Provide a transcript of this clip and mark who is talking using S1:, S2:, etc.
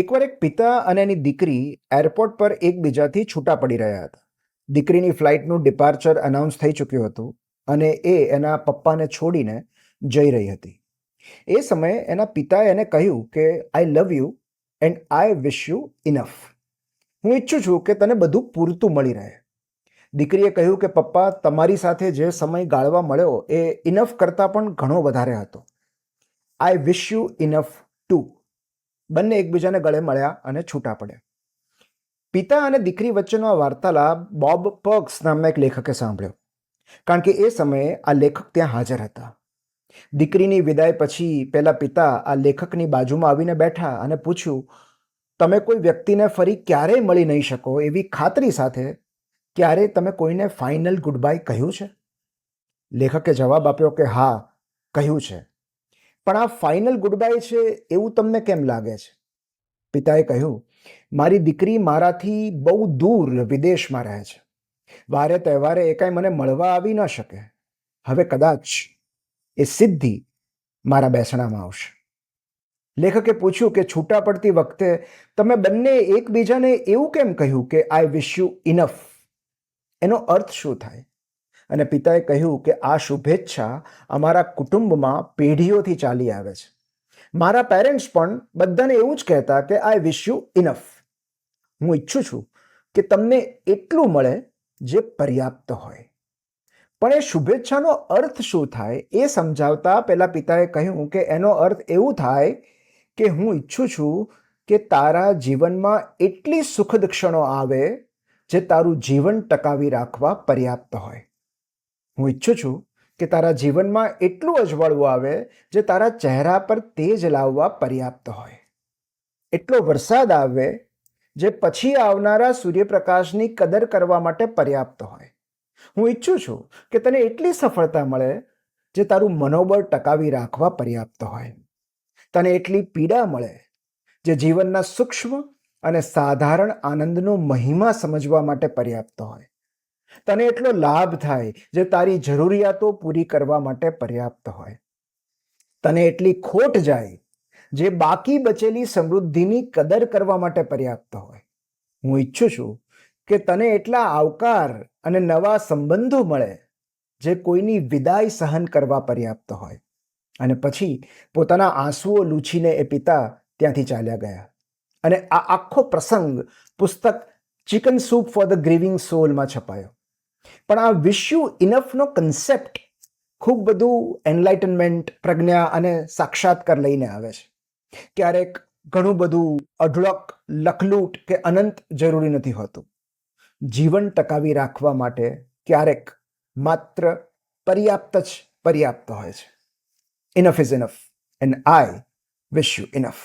S1: એકવાર એક પિતા અને એની દીકરી એરપોર્ટ પર એકબીજાથી છૂટા પડી રહ્યા હતા. દીકરીની ફ્લાઇટનું ડિપાર્ચર અનાઉન્સ થઈ ચૂક્યું હતું અને એ એના પપ્પાને છોડીને જઈ રહી હતી. એ સમયે એના પિતાએ એને કહ્યું કે I love you and I wish you enough. હું ઈચ્છું છું કે તને બધું પૂરતું મળી રહે. દીકરીએ કહ્યું કે પપ્પા, તમારી સાથે જે સમય ગાળવા મળ્યો એ ઇનફ કરતાં પણ ઘણો વધારે હતો. આઈ વિશ યુ ઇનફ ટુ. બંને એકબીજાને ગળે મળ્યા અને છૂટા પડ્યા. પિતા અને દીકરી વચ્ચેનો આ વાર્તાલાપ બોબ પર્ક્સ નામના એક લેખકે સાંભળ્યો, કારણ કે એ સમયે આ લેખક ત્યાં હાજર હતા. દીકરીની વિદાય પછી પેલા પિતા આ લેખકની બાજુમાં આવીને બેઠા અને પૂછ્યું, તમે કોઈ વ્યક્તિને ફરી ક્યારેય મળી નહીં શકો એવી ખાતરી સાથે ક્યારેય તમે કોઈને ફાઇનલ ગુડ બાય કહ્યું છે? લેખકે જવાબ આપ્યો કે હા, કહ્યું છે. પણ આ ફાઇનલ ગુડ બાય છે એવું તમને કેમ લાગે છે? પિતાએ કહ્યું, મારી દીકરી મારાથી બહુ દૂર વિદેશમાં રહે છે. વારે તહેવારે એ કાંઈ મને મળવા આવી ન શકે. હવે કદાચ એ સીધી મારા બેસણામાં આવશે. લેખકે પૂછ્યું કે છૂટા પડતી વખતે તમે બંને એકબીજાને એવું કેમ કહ્યું કે આઈ વિશ યુ ઇનફ? એનો અર્થ શું થાય? અને પિતાએ કહ્યું કે આ શુભેચ્છા અમારા કુટુંબમાં પેઢીઓથી ચાલી આવે છે. મારા પેરેન્ટ્સ પણ બધાને એવું જ કહેતા કે આઈ વિશ યુ ઇનફ. હું ઈચ્છું છું કે તમને એટલું મળે જે પર્યાપ્ત હોય. પણ એ શુભેચ્છાનો અર્થ શું થાય એ સમજાવતા પેલા પિતાએ કહ્યું કે એનો અર્થ એવું થાય કે હું ઈચ્છું છું કે તારા જીવનમાં એટલી સુખદ ક્ષણો આવે જે તારું જીવન ટકાવી રાખવા પર્યાપ્ત હોય. હું ઈચ્છું છું કે તારા જીવનમાં એટલું અજવાળવું આવે જે તારા ચહેરા પર તેજ લાવવા પર્યાપ્ત હોય. એટલો વરસાદ આવે જે પછી આવનારા સૂર્યપ્રકાશની કદર કરવા માટે પર્યાપ્ત હોય. હું ઈચ્છું છું કે તને એટલી સફળતા મળે જે તારું મનોબળ ટકાવી રાખવા પર્યાપ્ત હોય. તને એટલી પીડા મળે જે જીવનના સૂક્ષ્મ અને સાધારણ આનંદનો મહિમા સમજવા માટે પર્યાપ્ત હોય. તને એટલો લાભ થાય જે તારી જરૂરિયાતો પૂરી કરવા માટે પર્યાપ્ત હોય. તને એટલી ખોટ જાય જે બાકી બચેલી સમૃદ્ધિની કદર કરવા માટે પર્યાપ્ત હોય. હું ઈચ્છું છું કે તને એટલા આવકાર અને નવા સંબંધો મળે જે કોઈની વિદાય સહન કરવા પર્યાપ્ત હોય. અને પછી પોતાના આંસુઓ લૂછીને એ પિતા ત્યાંથી ચાલ્યા ગયા. અને આ આખો પ્રસંગ પુસ્તક chicken soup for the grieving સોલમાં છપાયો. પણ આ વિશ યુ ઇનફનો કન્સેપ્ટ ખૂબ બધું એનલાઇટનમેન્ટ, પ્રજ્ઞા અને સાક્ષાત્કાર લઈને આવે છે. ક્યારેક ઘણું બધું અઢળક, લખલૂટ કે અનંત જરૂરી નથી હોતું. જીવન ટકાવી રાખવા માટે ક્યારેક માત્ર પર્યાપ્ત જ પર્યાપ્ત હોય છે. Enough is enough and I wish you enough.